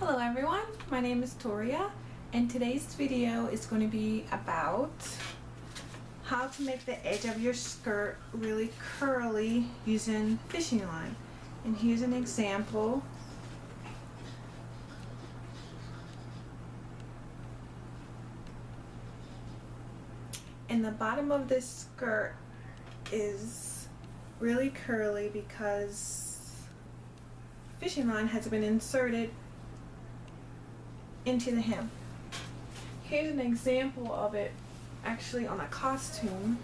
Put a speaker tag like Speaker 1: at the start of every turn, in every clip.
Speaker 1: Hello everyone, my name is Toria and today's video is going to be about how to make the edge of your skirt really curly using fishing line. And here's an example. And the bottom of this skirt is really curly because fishing line has been inserted into the hem. Here's an example of it actually on a costume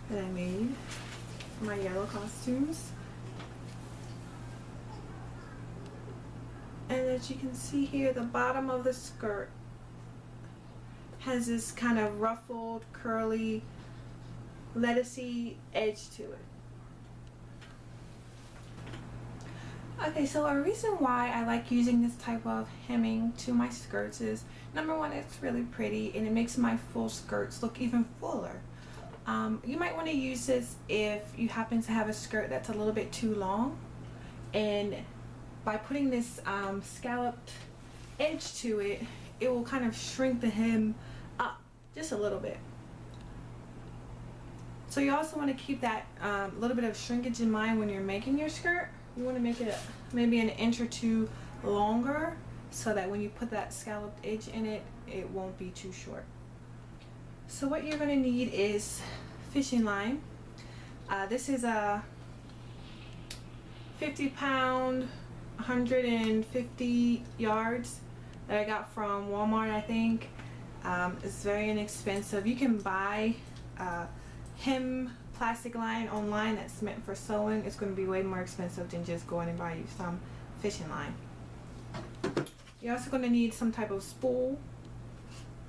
Speaker 1: that I made, my yellow costumes. And as you can see here, the bottom of the skirt has this kind of ruffled, curly, lettucey edge to it. Okay, so a reason why I like using this type of hemming to my skirts is, number one, it's really pretty and it makes my full skirts look even fuller. You might want to use this if you happen to have a skirt that's a little bit too long, and by putting this scalloped edge to it, it will kind of shrink the hem up just a little bit. So you also want to keep that little bit of shrinkage in mind when you're making your skirt. You want to make it maybe an inch or two longer so that when you put that scalloped edge in it, it won't be too short. So what you're going to need is fishing line. This is a 50-pound, 150 yards that I got from Walmart, I think. It's very inexpensive. You can buy hem plastic line online that's meant for sewing. It's going to be way more expensive than just going and buying you some fishing line. You're also going to need some type of spool.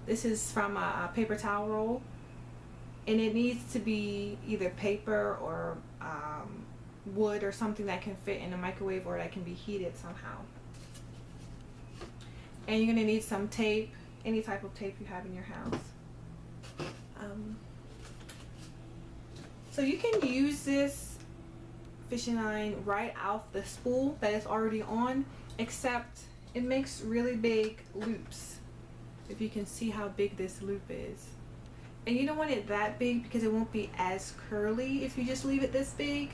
Speaker 1: This is from a paper towel roll, and it needs to be either paper or wood or something that can fit in a microwave or that can be heated somehow. And you're going to need some tape, any type of tape you have in your house. So you can use this fishing line right off the spool that is already on, except it makes really big loops. If you can see how big this loop is. And you don't want it that big because it won't be as curly if you just leave it this big.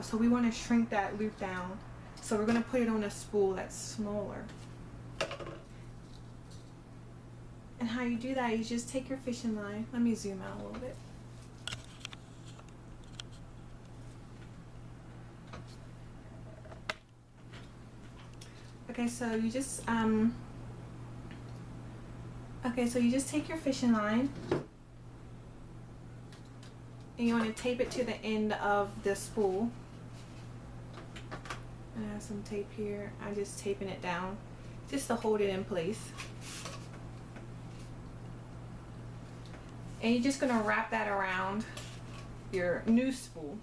Speaker 1: So we want to shrink that loop down. So we're going to put it on a spool that's smaller. And how you do that, you just take your fishing line. Let me zoom out a little bit. Okay, so you just take your fishing line and you want to tape it to the end of the spool. I have some tape here. I'm just taping it down just to hold it in place. And you're just going to wrap that around your new spool.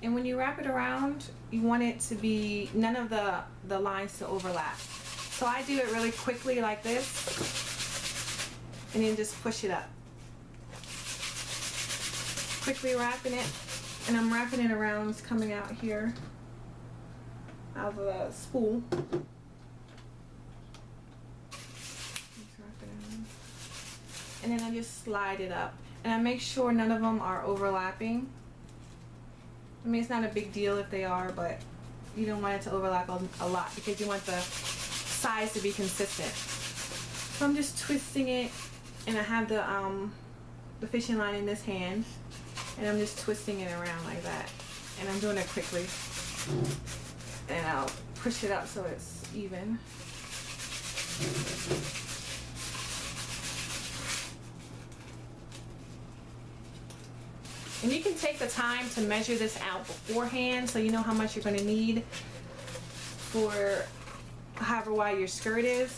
Speaker 1: And when you wrap it around, you want it to be none of the lines to overlap. So I do it really quickly like this, and then just push it up. Quickly wrapping it, and I'm wrapping it around. It's coming out here of the spool. And then I just slide it up, and I make sure none of them are overlapping. I mean, it's not a big deal if they are, but you don't want it to overlap a lot because you want the size to be consistent. So I'm just twisting it, and I have the fishing line in this hand, and I'm just twisting it around like that. And I'm doing it quickly. And I'll push it up so it's even. And you can take the time to measure this out beforehand so you know how much you're going to need for however wide your skirt is.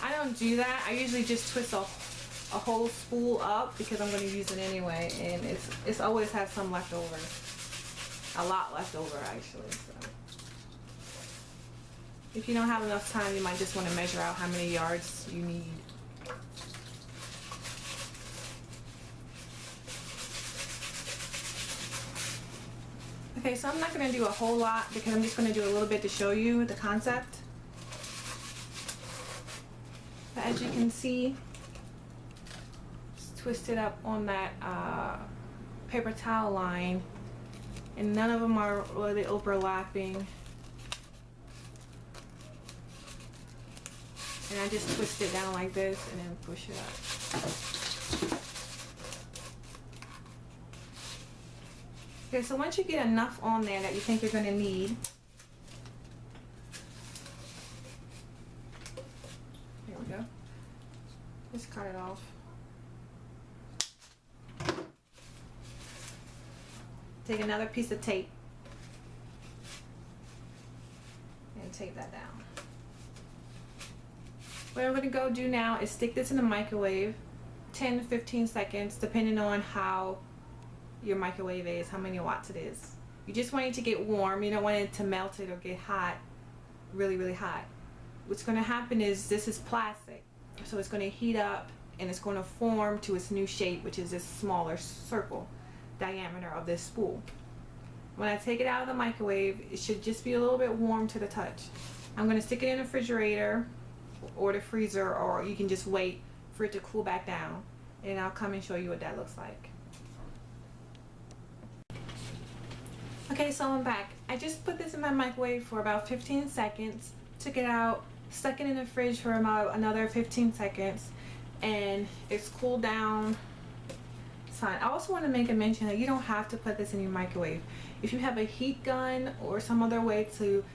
Speaker 1: I don't do that. I usually just twist a whole spool up because I'm going to use it anyway, and it's always has some left over. A lot left over actually. So if you don't have enough time, you might just want to measure out how many yards you need. Okay, so I'm not going to do a whole lot because I'm just going to do a little bit to show you the concept. But as you can see, it's twisted up on that paper towel line, and none of them are really overlapping. And I just twist it down like this and then push it up. Okay, so once you get enough on there that you think you're going to need, here we go, just cut it off. Take another piece of tape and tape that down. What I'm going to go do now is stick this in the microwave 10 to 15 seconds depending on how your microwave is, how many watts it is. You just want it to get warm. You don't want it to melt it or get hot, really hot. What's going to happen is this is plastic, so it's going to heat up and it's going to form to its new shape, which is this smaller circle diameter of this spool. When I take it out of the microwave, it should just be a little bit warm to the touch. I'm going to stick it in the refrigerator or the freezer, or you can just wait for it to cool back down, and I'll come and show you what that looks like. Okay, so I'm back. I just put this in my microwave for about 15 seconds, took it out, stuck it in the fridge for about another 15 seconds, and it's cooled down. It's fine. I also want to make a mention that you don't have to put this in your microwave. If you have a heat gun or some other way to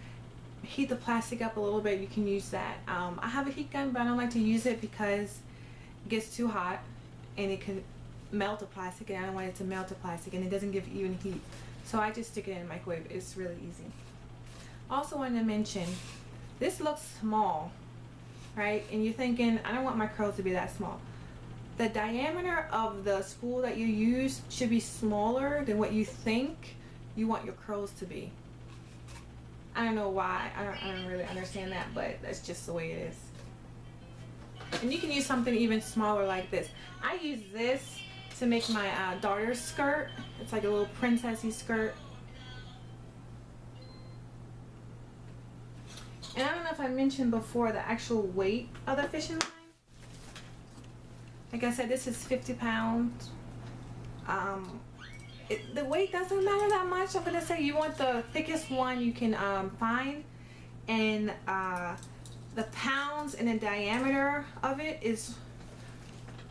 Speaker 1: heat the plastic up a little bit, you can use that. I have a heat gun, but I don't like to use it because it gets too hot and it can melt the plastic, and I don't want it to melt the plastic, and it doesn't give even heat. So I just stick it in the microwave. It's really easy. Also wanted to mention, this looks small, right? And you're thinking, I don't want my curls to be that small. The diameter of the spool that you use should be smaller than what you think you want your curls to be. I don't know why. I don't really understand that, but that's just the way it is. And you can use something even smaller like this. I use this to make my daughter's skirt. It's like a little princessy skirt. And I don't know if I mentioned before the actual weight of the fishing line. Like I said, this is 50 pounds. The weight doesn't matter that much. I'm going to say you want the thickest one you can find. And the pounds and the diameter of it is,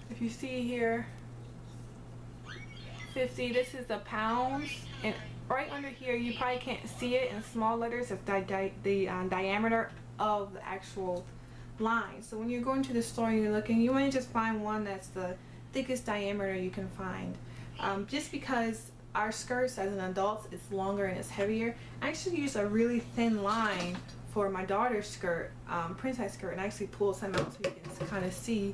Speaker 1: if you see here, 50. This is the pounds, and right under here you probably can't see it in small letters. It's the diameter of the actual line. So when you're going to the store and you're looking, you want to just find one that's the thickest diameter you can find. Just because our skirts as an adult, it's longer and it's heavier. I actually use a really thin line for my daughter's skirt, princess skirt, and I actually pull some out so you can kind of see.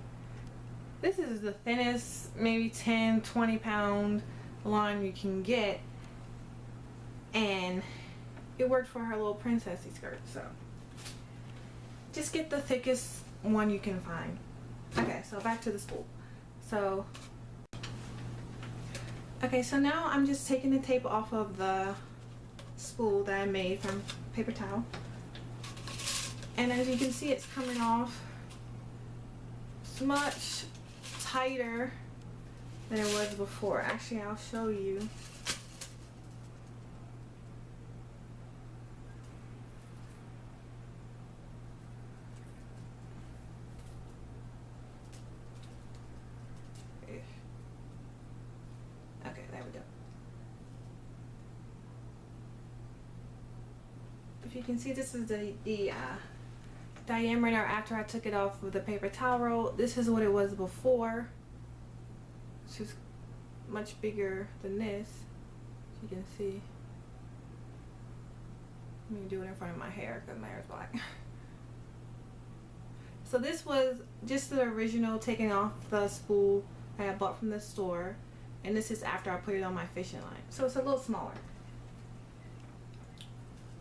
Speaker 1: This is the thinnest, maybe 10-20 pound line you can get, and it worked for her little princessy skirt. So just get the thickest one you can find. Okay, so back to the spool. So now I'm just taking the tape off of the spool that I made from paper towel, and as you can see, it's coming off. It's much tighter than it was before. Actually, I'll show you. Okay, there we go. If you can see, this is the diameter after I took it off with the paper towel roll. This is what it was before. It's just much bigger than this, as you can see. Let me do it in front of my hair because my hair is black. So this was just the original taking off the spool I had bought from the store, and this is after I put it on my fishing line. So it's a little smaller.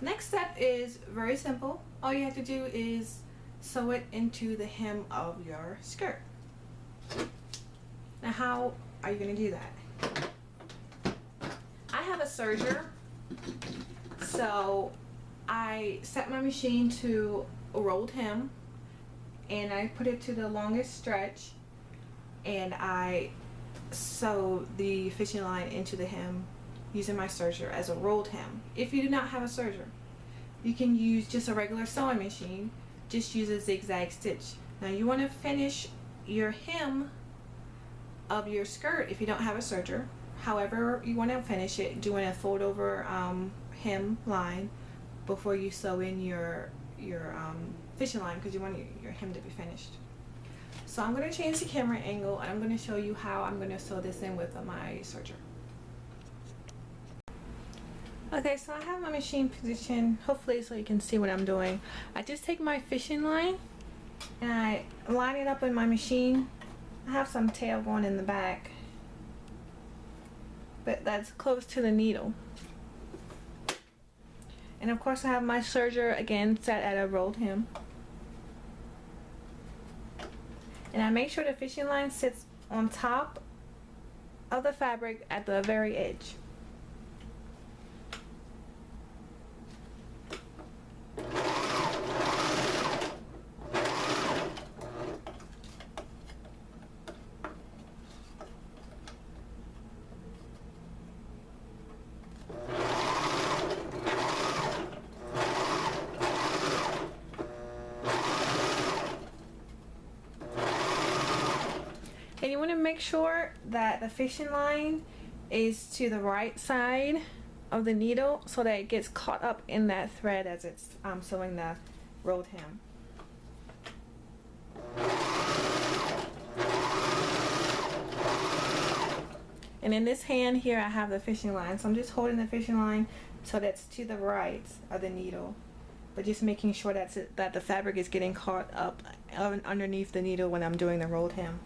Speaker 1: Next step is very simple. All you have to do is sew it into the hem of your skirt. Now, how are you going to do that? I have a serger So I set my machine to a rolled hem, and I put it to the longest stretch, and I sew the fishing line into the hem using my serger as a rolled hem. If you do not have a serger, you can use just a regular sewing machine. Just use a zigzag stitch. Now you want to finish your hem of your skirt if you don't have a serger. However you want to finish it, doing a fold over hem line before you sew in your fishing line, because you want your hem to be finished. So I'm going to change the camera angle, and I'm going to show you how I'm going to sew this in with my serger. Okay, so I have my machine positioned, hopefully so you can see what I'm doing. I just take my fishing line and I line it up in my machine. I have some tail going in the back, but that's close to the needle. And of course I have my serger again set at a rolled hem. And I make sure the fishing line sits on top of the fabric at the very edge. And you want to make sure that the fishing line is to the right side of the needle so that it gets caught up in that thread as it's sewing the rolled hem. And in this hand here I have the fishing line, so I'm just holding the fishing line so that's to the right of the needle, but just making sure that the fabric is getting caught up underneath the needle when I'm doing the rolled hem.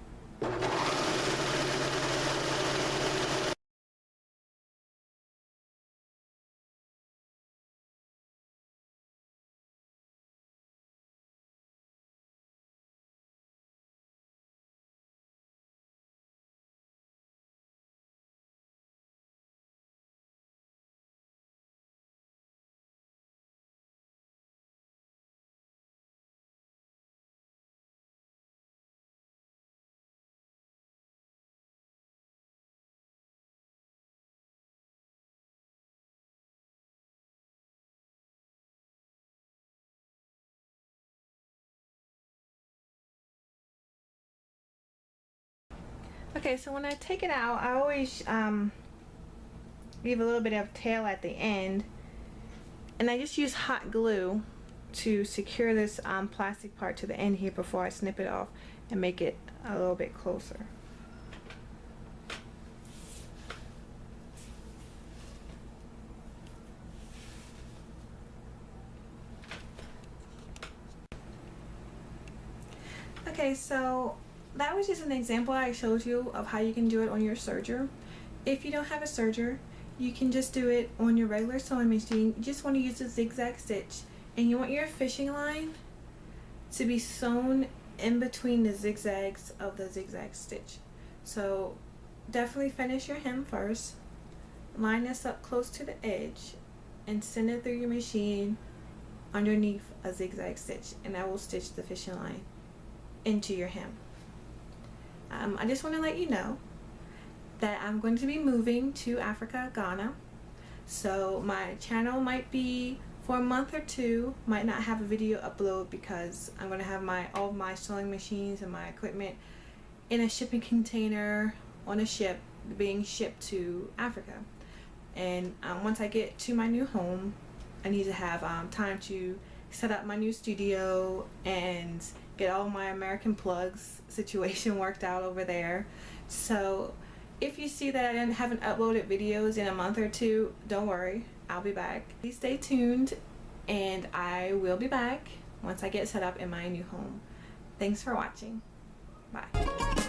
Speaker 1: Okay, so when I take it out, I always leave a little bit of tail at the end, and I just use hot glue to secure this plastic part to the end here before I snip it off and make it a little bit closer. Okay, so that was just an example I showed you of how you can do it on your serger. If you don't have a serger, you can just do it on your regular sewing machine. You just want to use a zigzag stitch, and you want your fishing line to be sewn in between the zigzags of the zigzag stitch. So definitely finish your hem first, line this up close to the edge, and send it through your machine underneath a zigzag stitch, and that will stitch the fishing line into your hem. I just want to let you know that I'm going to be moving to Africa, Ghana. So my channel might be, for a month or two, might not have a video upload because I'm going to have all of my sewing machines and my equipment in a shipping container on a ship being shipped to Africa. And once I get to my new home, I need to have time to set up my new studio and get all my American plugs situation worked out over there. So if you see that I haven't uploaded videos in a month or two, don't worry, I'll be back. Please stay tuned, and I will be back once I get set up in my new home. Thanks for watching. Bye.